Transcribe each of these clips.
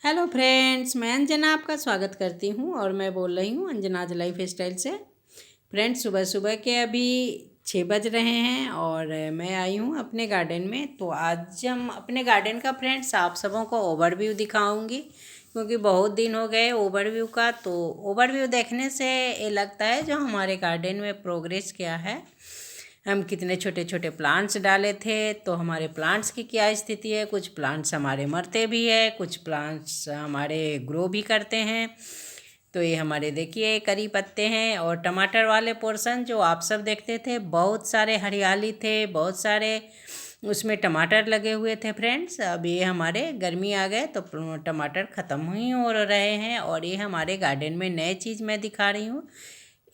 Hello friends, मैं अंजना आपका स्वागत करती हूँ और मैं बोल रही हूँ अंजनाज लाइफ स्टाइल से। फ्रेंड्स, सुबह सुबह के अभी 6 बज रहे हैं और मैं आई हूँ अपने गार्डन में। तो आज हम अपने गार्डन का फ्रेंड्स आप सबों को ओवरव्यू दिखाऊंगी, क्योंकि बहुत दिन हो गए ओवरव्यू का। तो ओवरव्यू देखने से ये लगता है जो हमारे गार्डन में प्रोग्रेस क्या है, हम कितने छोटे छोटे प्लांट्स डाले थे, तो हमारे प्लांट्स की क्या स्थिति है। कुछ प्लांट्स हमारे मरते भी है, कुछ प्लांट्स हमारे ग्रो भी करते हैं। तो ये हमारे देखिए करी पत्ते हैं। और टमाटर वाले पोर्शन जो आप सब देखते थे, बहुत सारे हरियाली थे, बहुत सारे उसमें टमाटर लगे हुए थे फ्रेंड्स। अब ये हमारे गर्मी आ गए तो टमाटर ख़त्म ही हो रहे हैं। और ये हमारे गार्डन में नई चीज़ मैं दिखा रही हूँ।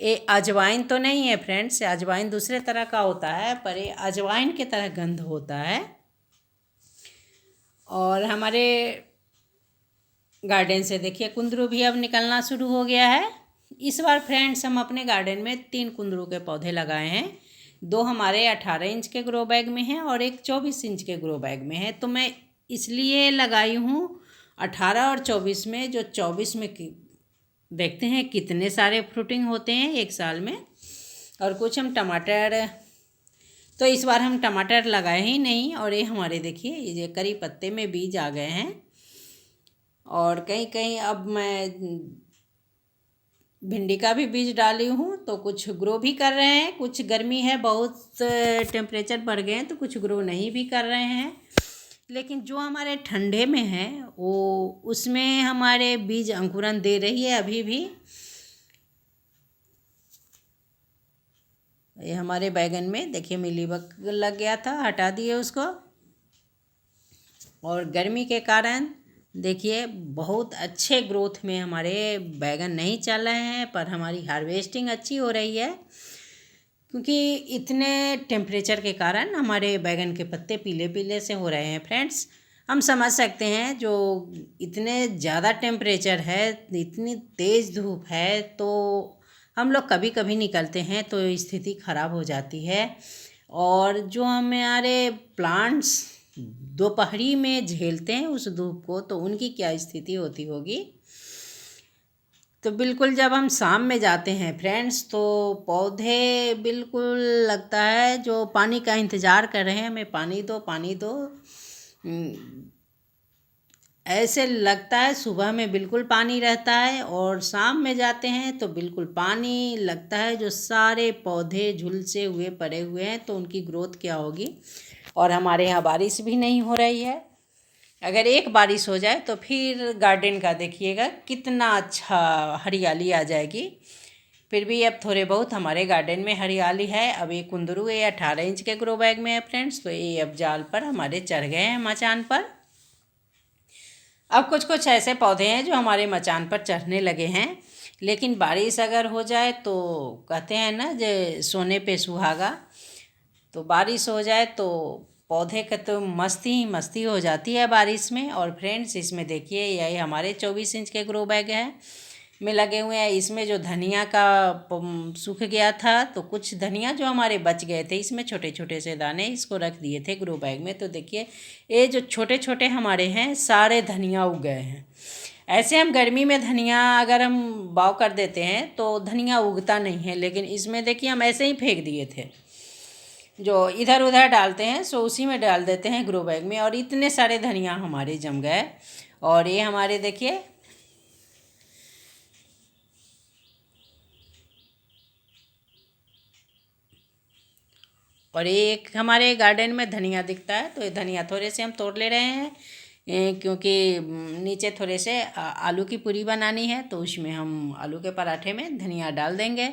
ये अजवाइन तो नहीं है फ्रेंड्स, अजवाइन दूसरे तरह का होता है, पर ये अजवाइन की तरह गंध होता है। और हमारे गार्डन से देखिए कुंदरू भी अब निकलना शुरू हो गया है। इस बार फ्रेंड्स हम अपने गार्डन में 3 कुंदरू के पौधे लगाए हैं। 2 हमारे 18 इंच के ग्रो बैग में हैं और एक 24 इंच के ग्रो बैग में है। तो मैं इसलिए लगाई हूँ 18 और 24 में। जो 24 में देखते हैं कितने सारे फ्रूटिंग होते हैं एक साल में। और कुछ हम टमाटर, तो इस बार हम टमाटर लगाए ही नहीं। और ये हमारे देखिए ये करी पत्ते में बीज आ गए हैं। और कहीं कहीं अब मैं भिंडी का भी बीज डाली हूँ, तो कुछ ग्रो भी कर रहे हैं। कुछ गर्मी है, बहुत टेम्परेचर बढ़ गए हैं, तो कुछ ग्रो नहीं भी कर रहे हैं। लेकिन जो हमारे ठंडे में है वो उसमें हमारे बीज अंकुरन दे रही है अभी भी। ये हमारे बैगन में देखिए मिलीबग लग गया था, हटा दिए उसको। और गर्मी के कारण देखिए बहुत अच्छे ग्रोथ में हमारे बैगन नहीं चल रहे हैं, पर हमारी हार्वेस्टिंग अच्छी हो रही है। क्योंकि इतने टेम्परेचर के कारण हमारे बैगन के पत्ते पीले पीले से हो रहे हैं फ्रेंड्स। हम समझ सकते हैं जो इतने ज़्यादा टेम्परेचर है, इतनी तेज़ धूप है, तो हम लोग कभी कभी निकलते हैं तो स्थिति ख़राब हो जाती है। और जो हमारे प्लांट्स दोपहरी में झेलते हैं उस धूप को, तो उनकी क्या स्थिति होती होगी। तो बिल्कुल जब हम शाम में जाते हैं फ्रेंड्स, तो पौधे बिल्कुल लगता है जो पानी का इंतज़ार कर रहे हैं, हमें पानी दो पानी दो। ऐसे लगता है सुबह में बिल्कुल पानी रहता है और शाम में जाते हैं तो बिल्कुल पानी लगता है। जो सारे पौधे झुलसे हुए पड़े हुए हैं, तो उनकी ग्रोथ क्या होगी। और हमारे यहाँ बारिश भी नहीं हो रही है। अगर एक बारिश हो जाए तो फिर गार्डन का देखिएगा कितना अच्छा हरियाली आ जाएगी। फिर भी अब थोड़े बहुत हमारे गार्डन में हरियाली है। अब ये कुंदरू ये 18 इंच के ग्रो बैग में है फ्रेंड्स, तो ये अब जाल पर हमारे चढ़ गए हैं मचान पर। अब कुछ कुछ ऐसे पौधे हैं जो हमारे मचान पर चढ़ने लगे हैं। लेकिन बारिश अगर हो जाए तो कहते हैं ना जे सोने पे सुहागा, तो बारिश हो जाए तो पौधे का तो मस्ती ही मस्ती हो जाती है बारिश में। और फ्रेंड्स इसमें देखिए यही हमारे 24 इंच के ग्रो बैग है में लगे हुए हैं। इसमें जो धनिया का सूख गया था, तो कुछ धनिया जो हमारे बच गए थे, इसमें छोटे छोटे से दाने इसको रख दिए थे ग्रो बैग में। तो देखिए ये जो छोटे छोटे हमारे हैं सारे धनिया उग गए हैं। ऐसे हम गर्मी में धनिया अगर हम बाव कर देते हैं तो धनिया उगता नहीं है, लेकिन इसमें देखिए हम ऐसे ही फेंक दिए थे। जो इधर उधर डालते हैं सो उसी में डाल देते हैं ग्रो बैग में, और इतने सारे धनिया हमारे जम गए। और ये हमारे देखिए और एक हमारे गार्डन में धनिया दिखता है, तो ये धनिया थोड़े से हम तोड़ ले रहे हैं। क्योंकि नीचे थोड़े से आलू की पूरी बनानी है, तो उसमें हम आलू के पराठे में धनिया डाल देंगे।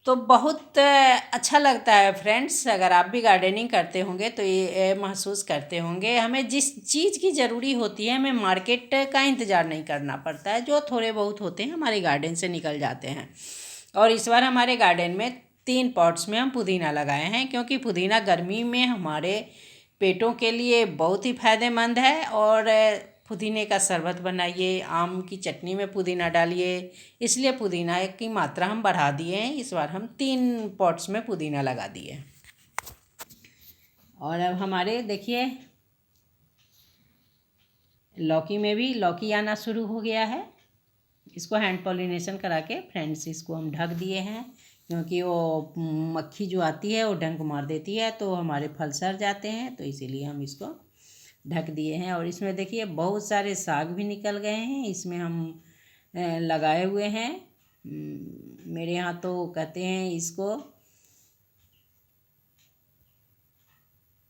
तो बहुत अच्छा लगता है फ्रेंड्स। अगर आप भी गार्डनिंग करते होंगे तो ये महसूस करते होंगे, हमें जिस चीज़ की ज़रूरी होती है हमें मार्केट का इंतज़ार नहीं करना पड़ता है। जो थोड़े बहुत होते हैं हमारे गार्डन से निकल जाते हैं। और इस बार हमारे गार्डन में 3 पॉट्स में हम पुदीना लगाए हैं, क्योंकि पुदीना गर्मी में हमारे पेटों के लिए बहुत ही फ़ायदेमंद है। और पुदीने का शरबत बनाइए, आम की चटनी में पुदीना डालिए, इसलिए पुदीना की मात्रा हम बढ़ा दिए हैं। इस बार हम 3 पॉट्स में पुदीना लगा दिए। और अब हमारे देखिए लौकी में भी लौकी आना शुरू हो गया है। इसको हैंड पॉलिनेशन करा के फ्रेंड्स इसको हम ढक दिए हैं, क्योंकि वो मक्खी जो आती है वो डंक मार देती है तो हमारे फल सड़ जाते हैं, तो इसीलिए हम इसको ढक दिए हैं। और इसमें देखिए बहुत सारे साग भी निकल गए हैं, इसमें हम लगाए हुए हैं। मेरे यहाँ तो कहते हैं इसको,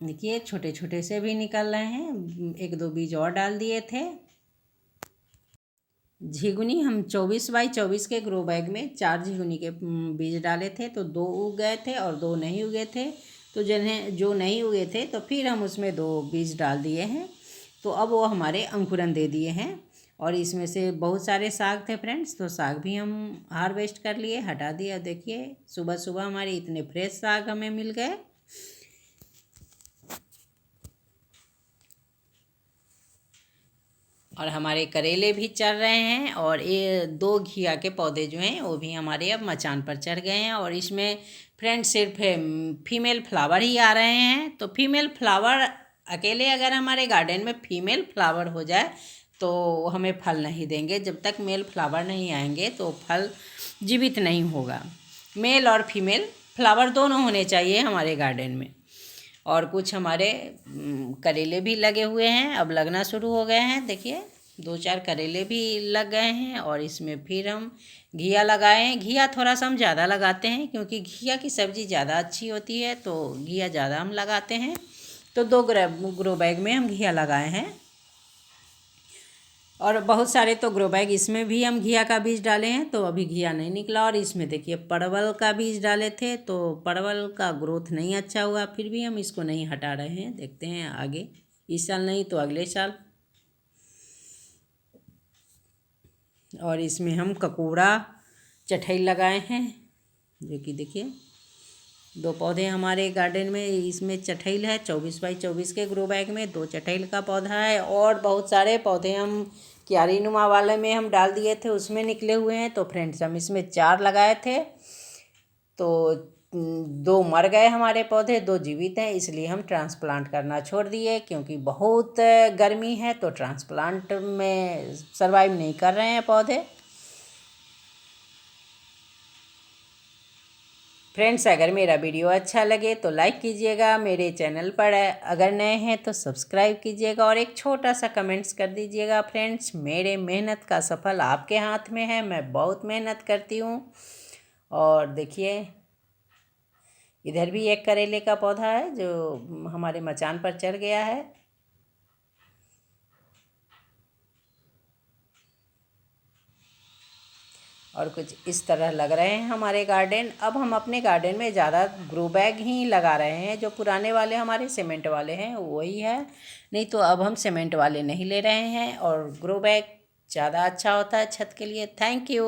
देखिए छोटे छोटे से भी निकल रहे हैं, एक दो बीज और डाल दिए थे। झिगुनी हम 24x24 के ग्रो बैग में 4 झिगुनी के बीज डाले थे, तो 2 उग गए थे और 2 नहीं उगे थे। तो जिन्हें जो नहीं उगे थे तो फिर हम उसमें 2 बीज डाल दिए हैं, तो अब वो हमारे अंकुरन दे दिए हैं। और इसमें से बहुत सारे साग थे फ्रेंड्स, तो साग भी हम हार्वेस्ट कर लिए, हटा दिया। देखिए सुबह सुबह हमारे इतने फ्रेश साग हमें मिल गए। और हमारे करेले भी चढ़ रहे हैं, और ये 2 घिया के पौधे जो हैं वो भी हमारे अब मचान पर चढ़ गए हैं। और इसमें फ्रेंड्स सिर्फ फीमेल फ्लावर ही आ रहे हैं। तो फीमेल फ्लावर अकेले अगर हमारे गार्डन में फीमेल फ्लावर हो जाए तो हमें फल नहीं देंगे। जब तक मेल फ्लावर नहीं आएंगे तो फल जीवित नहीं होगा। मेल और फीमेल फ्लावर दोनों होने चाहिए हमारे गार्डन में। और कुछ हमारे करेले भी लगे हुए हैं, अब लगना शुरू हो गए हैं। देखिए 2-4 करेले भी लग गए हैं। और इसमें फिर हम घिया लगाए हैं। घिया थोड़ा सा हम ज़्यादा लगाते हैं, क्योंकि घिया की सब्ज़ी ज़्यादा अच्छी होती है, तो घिया ज़्यादा हम लगाते हैं। तो 2 ग्रो बैग में हम घिया लगाए हैं। और बहुत सारे तो ग्रो बैग इसमें भी हम घिया का बीज डाले हैं, तो अभी घिया नहीं निकला। और इसमें देखिए परवल का बीज डाले थे, तो परवल का ग्रोथ नहीं अच्छा हुआ, फिर भी हम इसको नहीं हटा रहे हैं। देखते हैं आगे, इस साल नहीं तो अगले साल। और इसमें हम ककोड़ा चठई लगाए हैं, जो कि देखिए 2 पौधे हमारे गार्डन में इसमें चठैल है। 24x24 के ग्रो बैग में 2 चठैल का पौधा है। और बहुत सारे पौधे हम क्यारी नुमा वाले में हम डाल दिए थे, उसमें निकले हुए हैं। तो फ्रेंड्स हम इसमें 4 लगाए थे, तो 2 मर गए हमारे पौधे, 2 जीवित हैं। इसलिए हम ट्रांसप्लांट करना छोड़ दिए, क्योंकि बहुत गर्मी है तो ट्रांसप्लांट में सर्वाइव नहीं कर रहे हैं पौधे। फ्रेंड्स अगर मेरा वीडियो अच्छा लगे तो लाइक कीजिएगा, मेरे चैनल पर अगर नए हैं तो सब्सक्राइब कीजिएगा, और एक छोटा सा कमेंट्स कर दीजिएगा। फ्रेंड्स मेरे मेहनत का सफल आपके हाथ में है, मैं बहुत मेहनत करती हूँ। और देखिए इधर भी एक करेले का पौधा है जो हमारे मचान पर चढ़ गया है। और कुछ इस तरह लग रहे हैं हमारे गार्डन। अब हम अपने गार्डन में ज़्यादा ग्रो बैग ही लगा रहे हैं, जो पुराने वाले हमारे सीमेंट वाले हैं वही है, नहीं तो अब हम सीमेंट वाले नहीं ले रहे हैं। और ग्रो बैग ज़्यादा अच्छा होता है छत के लिए। Thank you.